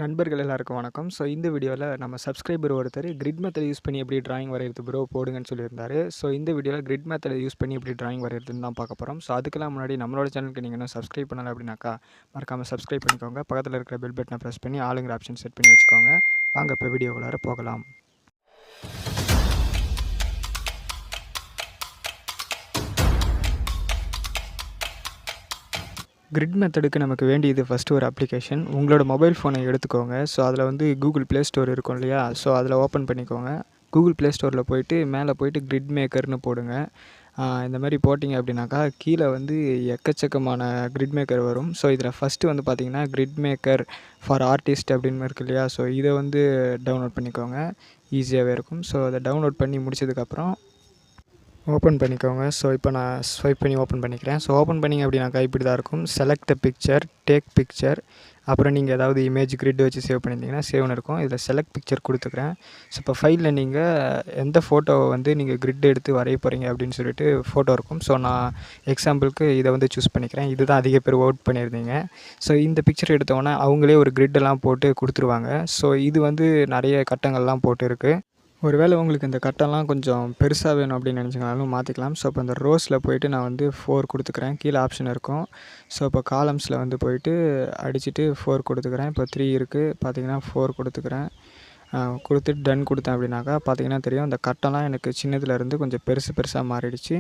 நண்பர்கள் எல்லாருக்கும் வணக்கம். ஸோ இந்த வீடியோவில் நம்ம சப்ஸ்கிரைபர் ஒருத்தர் கிரிட் மெத்தட் யூஸ் பண்ணி எப்படி டிராயிங் வரைகிறது ப்ரோ போடுங்கன்னு சொல்லியிருந்தாரு. ஸோ இந்த வீடியோவில் கிரிட் மெத்தட் யூஸ் பண்ணி எப்படி டிராயிங் வரைகிறதுன்னு தான் பார்க்க போகிறோம். ஸோ அதுக்கெல்லாம் முன்னாடி நம்மளோட சேனலுக்கு நீங்கள் இன்னும் சப்ஸ்கிரைப் பண்ணலை அப்படின்னாக்கா மறக்காமல் சப்ஸ்கிரைப் பண்ணிக்கோங்க. பக்கத்தில் இருக்கிற பெல் பட்டனை ப்ரெஸ் பண்ணி ஆளுங்கிற ஆப்ஷன் செட் பண்ணி வச்சுக்கோங்க. வாங்க இப்போ வீடியோக்குள்ளார போகலாம். கிரிட் மெத்தடுக்கு நமக்கு வேண்டியது ஃபஸ்ட்டு ஒரு அப்ளிகேஷன். உங்களோட மொபைல் ஃபோனை எடுத்துக்கோங்க. ஸோ அதில் வந்து கூகுள் ப்ளே ஸ்டோர் இருக்கும் இல்லையா? ஸோ அதில் ஓப்பன் பண்ணிக்கோங்க. கூகுள் ப்ளே ஸ்டோரில் போயிட்டு மேலே போயிட்டு கிரிட் மேக்கர்னு போடுங்க. இந்த மாதிரி போட்டிங்க அப்படின்னாக்கா கீழே வந்து எக்கச்சக்கமான கிரிட் மேக்கர் வரும். ஸோ இதில் ஃபஸ்ட்டு வந்து பார்த்திங்கன்னா கிரிட் மேக்கர் ஃபார் ஆர்டிஸ்ட் அப்படின்னு இருக்குது இல்லையா? ஸோ இதை வந்து டவுன்லோட் பண்ணிக்கோங்க. ஈஸியாகவே இருக்கும். ஸோ அதை டவுன்லோட் பண்ணி முடிச்சதுக்கப்புறம் ஓப்பன் பண்ணிக்கோங்க. ஸோ இப்போ நான் ஸ்வைப் பண்ணி ஓப்பன் பண்ணிக்கிறேன். ஸோ ஓப்பன் பண்ணிங்க அப்படின்னாக்கா இப்படி தான் இருக்கும். Select the picture, take picture, அப்புறம் நீங்கள் ஏதாவது இமேஜ் கிரிட் வச்சு சேவ் பண்ணியிருந்தீங்கன்னா சேவ்னு இருக்கும். இதில் செலக்ட் பிக்சர் கொடுத்துக்கிறேன். ஸோ இப்போ ஃபைலில் நீங்கள் எந்த ஃபோட்டோவை வந்து நீங்கள் கிரிட் எடுத்து வரைய போகிறீங்க அப்படின்னு சொல்லிட்டு ஃபோட்டோ இருக்கும். ஸோ நான் எக்ஸாம்பிளுக்கு இதை வந்து சூஸ் பண்ணிக்கிறேன். இதுதான் அதிக பேர் ஓட் பண்ணியிருந்தீங்க. ஸோ இந்த பிக்சர் எடுத்தோன்னே அவங்களே ஒரு கிரிட்டெல்லாம் போட்டு கொடுத்துருவாங்க. ஸோ இது வந்து நிறைய கட்டங்கள்லாம் போட்டு இருக்குது. ஒருவேளை உங்களுக்கு இந்த கட்டம்லாம் கொஞ்சம் பெருசாக வேணும் அப்படின்னு நினச்சிங்கனாலும் மாற்றிக்கலாம். ஸோ இப்போ இந்த ரோஸில் போயிட்டு நான் வந்து 4 கொடுத்துக்கிறேன். கீழே ஆப்ஷன் இருக்கும். ஸோ இப்போ காலம்ஸில் வந்து போயிட்டு அடிச்சுட்டு 4 கொடுத்துக்கிறேன். இப்போ 3 இருக்குது பார்த்தீங்கன்னா 4 கொடுத்துக்கிறேன். கொடுத்துட்டு டன் கொடுத்தேன் அப்படின்னாக்கா பார்த்தீங்கன்னா தெரியும் இந்த கட்டம்லாம் எனக்கு சின்னதுலேருந்து கொஞ்சம் பெருசாக மாறிடுச்சு.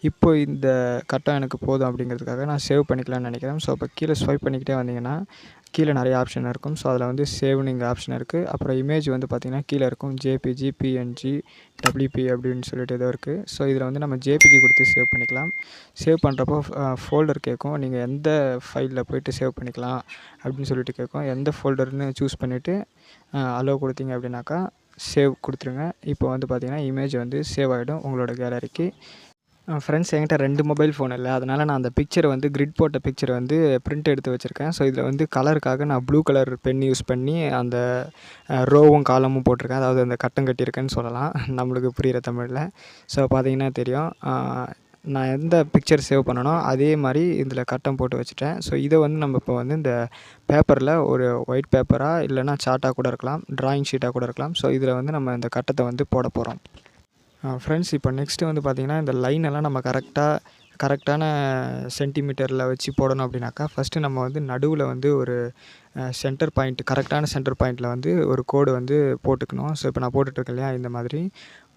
இப்போ இந்த கட்டம் எனக்கு போதும் அப்படிங்கிறதுக்காக நான் சேவ் பண்ணிக்கலாம்னு நினைக்கிறேன். ஸோ இப்போ கீழே ஸ்வைப் பண்ணிக்கிட்டே வந்தீங்கன்னா கீழே நிறைய ஆப்ஷன் இருக்கும். ஸோ அதில் வந்து சேவ்னு இங்கே ஆப்ஷன் இருக்குது. அப்புறம் இமேஜ் வந்து பார்த்திங்கன்னா கீழே இருக்கும் ஜேபிஜி, பிஎன்ஜி, டபிள்யூபி அப்படின்னு சொல்லிட்டு ஏதோ இருக்குது. ஸோ இதில் வந்து நம்ம ஜேபிஜி கொடுத்து சேவ் பண்ணிக்கலாம். சேவ் பண்ணுறப்போ ஃபோல்டர் கேட்கும். நீங்கள் எந்த ஃபைலில் போய்ட்டு சேவ் பண்ணிக்கலாம் அப்படின்னு சொல்லிட்டு கேட்கும். எந்த ஃபோல்டர்னு சூஸ் பண்ணிவிட்டு அலோவ் கொடுத்தீங்க அப்படின்னாக்கா சேவ் கொடுத்துருங்க. இப்போ வந்து பார்த்திங்கன்னா இமேஜ் வந்து சேவ் ஆகிடும் உங்களோட கேலரிக்கு. ஃப்ரெண்ட்ஸ் என்கிட்ட 2 மொபைல் ஃபோன் இல்லை. அதனால் நான் அந்த பிக்சரை வந்து கிரிட் போட்ட பிக்சரை வந்து பிரிண்ட் எடுத்து வச்சுருக்கேன். ஸோ இதில் வந்து கலருக்காக நான் ப்ளூ கலர் பென் யூஸ் பண்ணி அந்த ரோவும் காலமும் போட்டிருக்கேன். அதாவது அந்த கட்டம் கட்டியிருக்கேன்னு சொல்லலாம் நம்மளுக்கு புரிகிற தமிழில். ஸோ பார்த்தீங்கன்னா தெரியும். நான் எந்த பிக்சர் சேவ் பண்ணனோ அதே மாதிரி இதில் கட்டம் போட்டு வச்சுட்டேன். ஸோ இதை வந்து நம்ம இப்போ வந்து இந்த பேப்பரில் ஒரு ஒயிட் பேப்பராக இல்லைனா சார்ட்டாக கூட இருக்கலாம், ட்ராயிங் ஷீட்டாக கூட இருக்கலாம். ஸோ இதில் வந்து நம்ம இந்த கட்டத்தை வந்து போட போகிறோம். ஃப்ரெண்ட்ஸ் இப்போ நெக்ஸ்ட்டு வந்து பார்த்திங்கன்னா இந்த லைனெல்லாம் நம்ம கரெக்டான சென்டிமீட்டரில் வச்சு போடணும் அப்படின்னாக்கா ஃபஸ்ட்டு நம்ம வந்து நடுவில் வந்து ஒரு சென்டர் பாயிண்ட், கரெக்டான சென்டர் பாயிண்ட்டில் வந்து ஒரு கோடு வந்து போட்டுக்கணும். ஸோ இப்போ நான் போட்டுட்ருக்கேன் இல்லையா, இந்த மாதிரி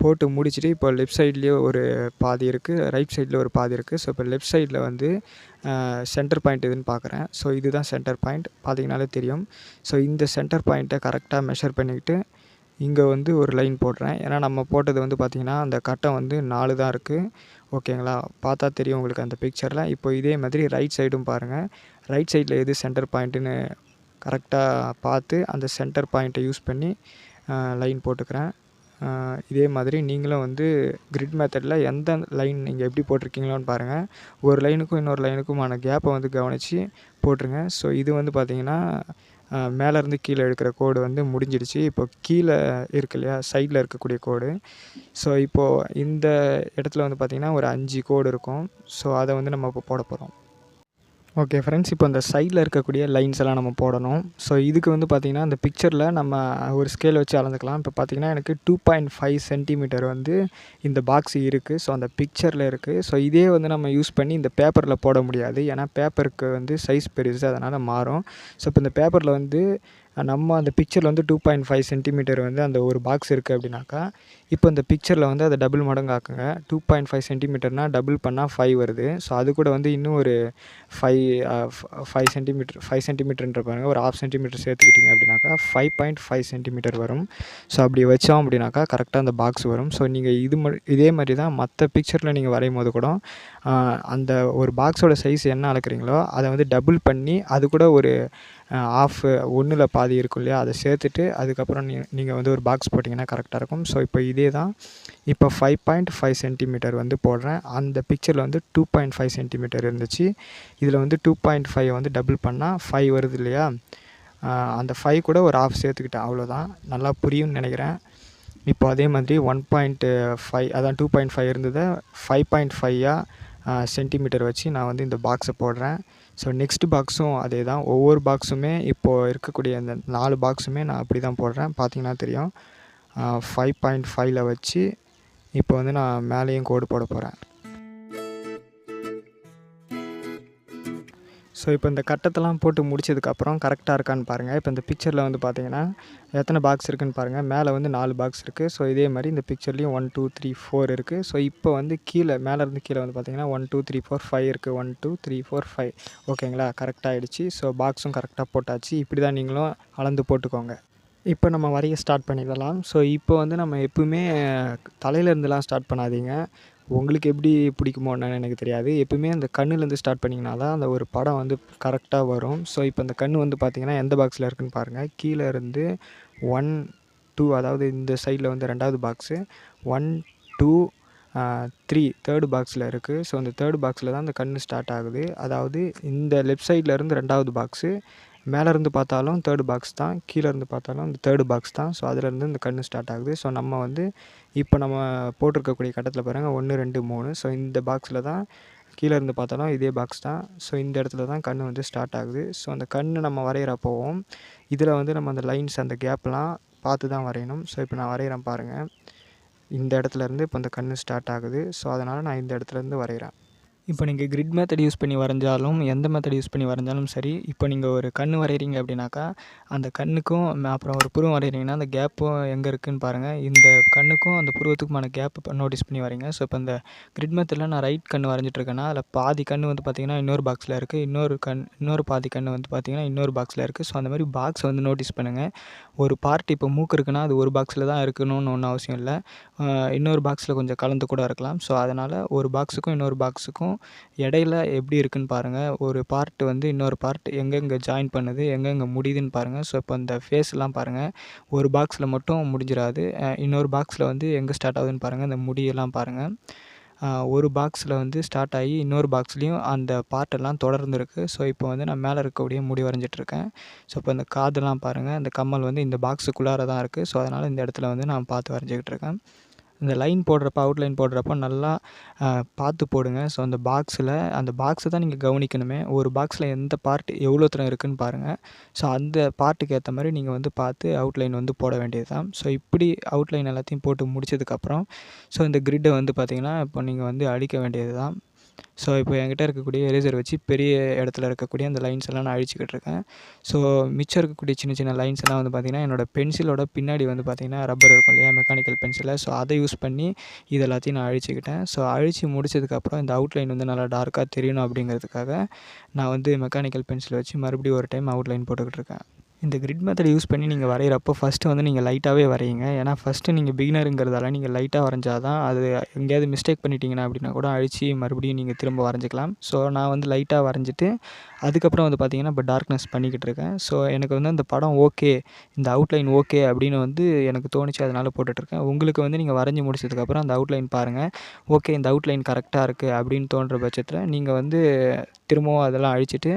போட்டு முடிச்சுட்டு இப்போ லெஃப்ட் சைட்லேயே ஒரு பாதி இருக்குது, ரைட் சைடில் ஒரு பாதி இருக்குது. ஸோ இப்போ லெஃப்ட் சைடில் வந்து சென்டர் பாயிண்ட் எதுன்னு பார்க்குறேன். ஸோ இதுதான் சென்டர் பாயிண்ட் பார்த்திங்கனாலே தெரியும். ஸோ இந்த சென்டர் பாயிண்ட்டை கரெக்டாக மெஷர் பண்ணிக்கிட்டு இங்கே வந்து ஒரு லைன் போடுறேன். ஏன்னா நம்ம போட்டது வந்து பார்த்திங்கன்னா அந்த கட்டம் வந்து 4 தான் இருக்குது. ஓகேங்களா? பார்த்தா தெரியும் உங்களுக்கு அந்த பிக்சரில். இப்போ இதே மாதிரி ரைட் சைடும் பாருங்கள். ரைட் சைடில் எது சென்டர் பாயிண்ட்டுன்னு கரெக்டாக பார்த்து அந்த சென்டர் பாயிண்ட்டை யூஸ் பண்ணி லைன் போட்டுக்கிறேன். இதே மாதிரி நீங்களும் வந்து கிரிட் மெத்தடில் எந்த லைன் நீங்கள் எப்படி போட்டிருக்கீங்களோன்னு பாருங்கள். ஒரு லைனுக்கும் இன்னொரு லைனுக்குமான கேப்பை வந்து கவனித்து போட்டுருங்க. ஸோ இது வந்து பார்த்திங்கன்னா மேலேருந்து கீழே எடுக்கிற கோடு வந்து முடிஞ்சிடுச்சு. இப்போ கீழே இருக்கு இல்லையா, சைடில் இருக்கக்கூடிய கோடு. ஸோ இப்போது இந்த இடத்துல வந்து பார்த்திங்கன்னா ஒரு 5 கோடு இருக்கும். ஸோ அதை வந்து நம்ம இப்போ போட போகிறோம். ஓகே ஃப்ரெண்ட்ஸ், இப்போ இந்த சைடில் இருக்கக்கூடிய லைன்ஸ் எல்லாம் நம்ம போடணும். ஸோ இதுக்கு வந்து பார்த்திங்கன்னா இந்த பிக்சரில் நம்ம ஒரு ஸ்கேல் வச்சு அளந்துக்கலாம். இப்போ பார்த்திங்கன்னா எனக்கு 2.5 சென்டிமீட்டர் வந்து இந்த பாக்ஸ் இருக்குது. ஸோ அந்த பிக்சரில் இருக்குது. ஸோ இதே வந்து நம்ம யூஸ் பண்ணி இந்த பேப்பரில் போட முடியாது. ஏன்னா பேப்பருக்கு வந்து சைஸ் பெருசு, அதனால் மாறும். ஸோ இப்போ இந்த பேப்பரில் வந்து நம்ம அந்த பிக்சரில் வந்து 2.5 சென்டிமீட்டர் வந்து அந்த ஒரு பாக்ஸ் இருக்குது அப்படின்னாக்கா, இப்போ இந்த பிக்சரில் வந்து அதை டபுள் மடங்கு ஆக்குங்க. 2.5 சென்டிமீட்டர்னால் டபுள் பண்ணால் 5 வருது. ஸோ அது கூட வந்து இன்னும் ஒரு 5 சென்டிமீட்டர்ன்ற பாருங்க, ஒரு 1/2 சென்டிமீட்டர் சேர்த்துக்கிட்டிங்க அப்படின்னாக்கா 5.5 சென்டிமீட்டர் வரும். ஸோ அப்படி வச்சோம் அப்படின்னாக்கா கரெக்டாக அந்த பாக்ஸ் வரும். ஸோ நீங்கள் இதே மாதிரி தான் மற்ற பிக்சரில் நீங்கள் வரையும் போது கூட அந்த ஒரு பாக்ஸோட சைஸ் என்ன அளக்குறீங்களோ அதை வந்து டபுள் பண்ணி அது கூட ஒரு ஒன்றில் பாதி இருக்கும் இல்லையா, அதை சேர்த்துட்டு அதுக்கப்புறம் நீங்கள் வந்து ஒரு பாக்ஸ் போட்டிங்கன்னா கரெக்டாக இருக்கும். ஸோ இப்போ இதே தான். இப்போ 5.5 சென்டிமீட்டர் வந்து போடுறேன். அந்த பிக்சரில் வந்து 2.5 சென்டிமீட்டர் இருந்துச்சு. இதில் வந்து 2.5 வந்து டபுள் பண்ணால் 5 வருது இல்லையா, அந்த 5 கூட ஒரு 1/2 சேர்த்துக்கிட்டேன். அவ்வளோதான். நல்லா புரியும்னு நினைக்கிறேன். இப்போ அதே மாதிரி 1.5 அதான் 2.5 இருந்ததை 5.5 சென்டிமீட்டர் வச்சு நான் வந்து இந்த பாக்ஸை போடுறேன். ஸோ நெக்ஸ்ட் பாக்ஸும் அதே தான். ஒவ்வொரு பாக்ஸுமே இப்போது இருக்கக்கூடிய அந்த 4 பாக்ஸுமே நான் அப்படி தான் போடுறேன். பார்த்தீங்கன்னா தெரியும். 5.5ல் வச்சு இப்போ வந்து நான் மேலேயும் கோடு போட போகிறேன். ஸோ இப்போ இந்த கட்டத்தெல்லாம் போட்டு முடிச்சதுக்கப்புறம் கரெக்டாக இருக்கான்னு பாருங்கள். இப்போ இந்த பிக்சரில் வந்து பார்த்தீங்கன்னா எத்தனை பாக்ஸ் இருக்குதுன்னு பாருங்கள். மேலே வந்து 4 பாக்ஸ் இருக்குது. ஸோ இதே மாதிரி இந்த பிக்சர்லேயும் 1 2 3 4 இருக்குது. ஸோ இப்போ வந்து கீழே மேலேருந்து கீழே வந்து பார்த்தீங்கன்னா 1 2 3 4 5 இருக்குது. 1 2 3 4 5 ஓகேங்களா? கரெக்டாக ஆகிடுச்சு. ஸோ பாக்ஸும் கரெக்டாக போட்டாச்சு. இப்படி தான் நீங்களும் அளந்து போட்டுக்கோங்க. இப்போ நம்ம வரைய ஸ்டார்ட் பண்ணிடலாம். ஸோ இப்போ வந்து நம்ம எப்பவுமே தலையிலேருந்துலாம் ஸ்டார்ட் பண்ணாதீங்க. உங்களுக்கு எப்படி பிடிக்குமோ என்னன்னு எனக்கு தெரியாது. எப்பவுமே அந்த கண்ணுலேருந்து ஸ்டார்ட் பண்ணிங்கன்னா தான் அந்த ஒரு படம் வந்து கரெக்டாக வரும். ஸோ இப்போ இந்த கண் வந்து பார்த்தீங்கன்னா எந்த பாக்ஸில் இருக்குதுன்னு பாருங்கள். கீழே இருந்து 1 2 அதாவது இந்த சைடில் வந்து 2வது பாக்ஸு 1 2 3 3rd பாக்ஸில் இருக்குது. ஸோ அந்த 3rd பாக்ஸில் தான் அந்த கண் ஸ்டார்ட் ஆகுது. அதாவது இந்த லெஃப்ட் சைடில் இருந்து 2வது பாக்ஸு, மேலேருந்து பார்த்தாலும் 3rd பாக்ஸ் தான், கீழே இருந்து பார்த்தாலும் இந்த 3rd பாக்ஸ் தான். ஸோ அதுலேருந்து இந்த கண் ஸ்டார்ட் ஆகுது. ஸோ நம்ம வந்து இப்போ நம்ம போட்டிருக்கக்கூடிய கட்டத்தில் பாருங்கள் 1 2 3. ஸோ இந்த பாக்ஸில் தான் கீழே இருந்து பார்த்தாலும் இதே பாக்ஸ் தான். ஸோ இந்த இடத்துல தான் கண் வந்து ஸ்டார்ட் ஆகுது. ஸோ அந்த கண் நம்ம வரைகிறப்போவும் இதில் வந்து நம்ம அந்த லைன்ஸ் அந்த கேப்லாம் பார்த்து தான் வரையணும். ஸோ இப்போ நான் வரைகிறேன் பாருங்கள். இந்த இடத்துலேருந்து இப்போ அந்த கண் ஸ்டார்ட் ஆகுது. ஸோ அதனால் நான் இந்த இடத்துலேருந்து வரைகிறேன். இப்போ நீங்கள் கிரிட் மெத்தட் யூஸ் பண்ணி வரைஞ்சாலும் எந்த மெத்தட் யூஸ் பண்ணி வரைஞ்சாலும் சரி, இப்போ நீங்கள் ஒரு கண் வரைகிறீங்க அப்படின்னாக்கா அந்த கண்ணுக்கும் அப்புறம் ஒரு புருவம் வரைகிறீங்கன்னா அந்த கேப்பும் எங்கே இருக்குதுன்னு பாருங்கள். இந்த கண்ணுக்கும் அந்த புருவத்துக்குமான கேப் நோட்டீஸ் பண்ணி வரைங்க. ஸோ இப்போ இந்த கிரிட் மெத்தடில் நான் ரைட் கண் வரைஞ்சிட்ருக்கேன்னா அதில் பாதி கண் வந்து பார்த்திங்கன்னா இன்னொரு பாக்ஸில் இருக்குது. இன்னொரு பாதி கண் வந்து பார்த்திங்கன்னா இன்னொரு பாக்ஸில் இருக்குது. ஸோ அந்த மாதிரி பாக்ஸ் வந்து நோட்டீஸ் பண்ணுங்கள். ஒரு பார்ட் இப்போ மூக்கு இருக்குன்னா அது ஒரு பாக்ஸில் தான் இருக்கணும்னு ஒன்றும் அவசியம் இல்லை. இன்னொரு பாக்ஸில் கொஞ்சம் கலந்து கூட இருக்கலாம். ஸோ அதனால் ஒரு பாக்ஸுக்கும் இன்னொரு பாக்ஸுக்கும் இடையில எப்படி இருக்குதுன்னு பாருங்கள். ஒரு பார்ட் வந்து இன்னொரு பார்ட் எங்கெங்கே ஜாயின் பண்ணுது, எங்கெங்கே முடியுதுன்னு பாருங்கள். ஸோ இப்போ இந்த ஃபேஸ்லாம் பாருங்கள். ஒரு பாக்ஸில் மட்டும் முடிஞ்சிடாது. இன்னொரு பாக்ஸில் வந்து எங்கே ஸ்டார்ட் ஆகுதுன்னு பாருங்கள். இந்த முடியெல்லாம் பாருங்கள். ஒரு பாக்ஸில் வந்து ஸ்டார்ட் ஆகி இன்னொரு பாக்ஸ்லேயும் அந்த பார்ட்டெல்லாம் தொடர்ந்து இருக்குது. ஸோ இப்போ வந்து நான் மேலே இருக்கக்கூடிய முடி வரைஞ்சிட்ருக்கேன். ஸோ இப்போ இந்த காதெல்லாம் பாருங்கள். இந்த கம்மல் வந்து இந்த பாக்ஸுக்குள்ளார தான் இருக்குது. ஸோ அதனால் இந்த இடத்துல வந்து நான் பார்த்து வரைஞ்சிக்கிட்டு இருக்கேன். இந்த லைன் போடுறப்ப அவுட்லைன் போடுறப்போ நல்லா பார்த்து போடுங்க. ஸோ அந்த பாக்ஸை தான் நீங்கள் கவனிக்கணுமே. ஒரு பாக்ஸில் எந்த பார்ட் எவ்வளோ தூரம் இருக்குதுன்னு பாருங்கள். ஸோ அந்த பார்ட்டுக்கு ஏற்ற மாதிரி நீங்கள் வந்து பார்த்து அவுட்லைன் வந்து போட வேண்டியது தான். ஸோ இப்படி அவுட்லைன் எல்லாத்தையும் போட்டு முடிச்சதுக்கப்புறம் ஸோ இந்த கிரிட்டை வந்து பார்த்திங்கன்னா இப்போ நீங்கள் வந்து அழிக்க வேண்டியது தான். ஸோ இப்போ என்கிட்ட இருக்கக்கூடிய எரேசர் வச்சு பெரிய இடத்துல இருக்கக்கூடிய அந்த லைன்ஸ் எல்லாம் நான் அழிச்சிக்கிட்டு இருக்கேன். ஸோ மிச்சம் இருக்கக்கூடிய சின்ன சின்ன லைன்ஸ் எல்லாம் வந்து பார்த்திங்கன்னா என்னோடய பென்சிலோட பின்னாடி வந்து பார்த்திங்கன்னா ரப்பர் இருக்கும் இல்லையா, மெக்கானிக்கல் பென்சிலில். ஸோ அதை யூஸ் பண்ணி இது எல்லாத்தையும் நான் அழிச்சிக்கிட்டேன். ஸோ அழித்து முடிச்சதுக்கப்புறம் இந்த அவுட்லைன் வந்து நல்லா டார்க்காக தெரியணும் அப்படிங்கிறதுக்காக நான் வந்து மெக்கானிக்கல் பென்சில் வச்சு மறுபடியும் ஒரு டைம் அவுட்லைன் போட்டுக்கிட்டு இருக்கேன். இந்த கிரிட் மெத்தட் யூஸ் பண்ணி நீங்கள் வரைகிறப்போ ஃபஸ்ட்டு வந்து நீங்கள் லைட்டாகவே வரையுங்க. ஏன்னா ஃபஸ்ட்டு நீங்கள் பிகினருங்கிறதால நீங்கள் லைட்டாக வரைஞ்சா தான் அது எங்கேயாவது மிஸ்டேக் பண்ணிட்டீங்கன்னா அப்படின்னா கூட அழித்து மறுபடியும் நீங்கள் திரும்ப வரைஞ்சிக்கலாம். ஸோ நான் வந்து லைட்டாக வரைஞ்சிட்டு அதுக்கப்புறம் வந்து பார்த்திங்கன்னா இப்போ டார்க்னஸ் பண்ணிக்கிட்டு இருக்கேன். ஸோ எனக்கு வந்து அந்த படம் ஓகே, இந்த அவுட்லைன் ஓகே அப்படின்னு வந்து எனக்கு தோணுச்சு, அதனால் போட்டுட்ருக்கேன். உங்களுக்கு வந்து நீங்கள் வரைஞ்சி முடிச்சதுக்கப்புறம் அந்த அவுட்லைன் பாருங்கள். ஓகே, இந்த அவுட்லைன் கரெக்டாக இருக்குது அப்படின்னு தோன்ற பட்சத்தில் நீங்கள் வந்து திரும்பவும் அதெல்லாம் அழிச்சிட்டு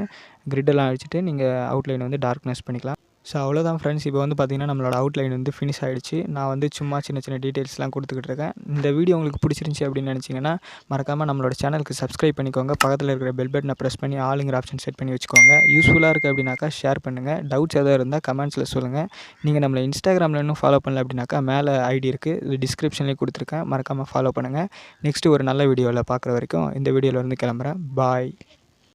கிரிட்டெல்லாம் அழிச்சிட்டு நீங்கள் அவுட்லைன் வந்து டார்க்னஸ் பண்ணிக்கலாம். ஸோ அவ்வளோதான் ஃப்ரெண்ட்ஸ். இப்போ வந்து பார்த்திங்கன்னா நம்மளோட அவுட்லைன் வந்து ஃபினிஷ் ஆகிடுச்சு. நான் வந்து சும்மா சின்ன சின்ன டீட்டெயில்ஸ்லாம் கொடுத்துக்கிட்டு இருக்கேன். இந்த வீடியோ உங்களுக்கு பிடிச்சிருந்துச்சி அப்படின்னு நினச்சிங்கன்னா மறக்காமல் நம்மளோட சேனலுக்கு சப்ஸ்கிரைப் பண்ணிக்கோங்க. பக்கத்தில் இருக்கிற பெல் பட்டனை ப்ரெஸ் பண்ணி ஆளுங்கிற ஆப்ஷன் செட் பண்ணி வச்சுக்கோங்க. யூஸ்ஃபுல்லாக இருக்குது அப்படின்னாக்கா ஷேர் பண்ணுங்கள். டவுட்ஸ் எதாவது இருந்தால் கமெண்ட்ஸில் சொல்லுங்கள். நீங்கள் நம்மளை இன்ஸ்டாகிராமில் இன்னும் ஃபாலோ பண்ணல அப்படின்னாக்கா மேலே ஐடி இருக்குது, இது டிஸ்கிரிப்ஷன்லேயே கொடுத்துருக்கேன். மறக்காமல் ஃபாலோ பண்ணுங்கள். நெக்ஸ்ட்டு ஒரு நல்ல வீடியோவில் பார்க்குற வரைக்கும் இந்த வீடியோவில் இருந்து கிளம்புறேன். பாய்.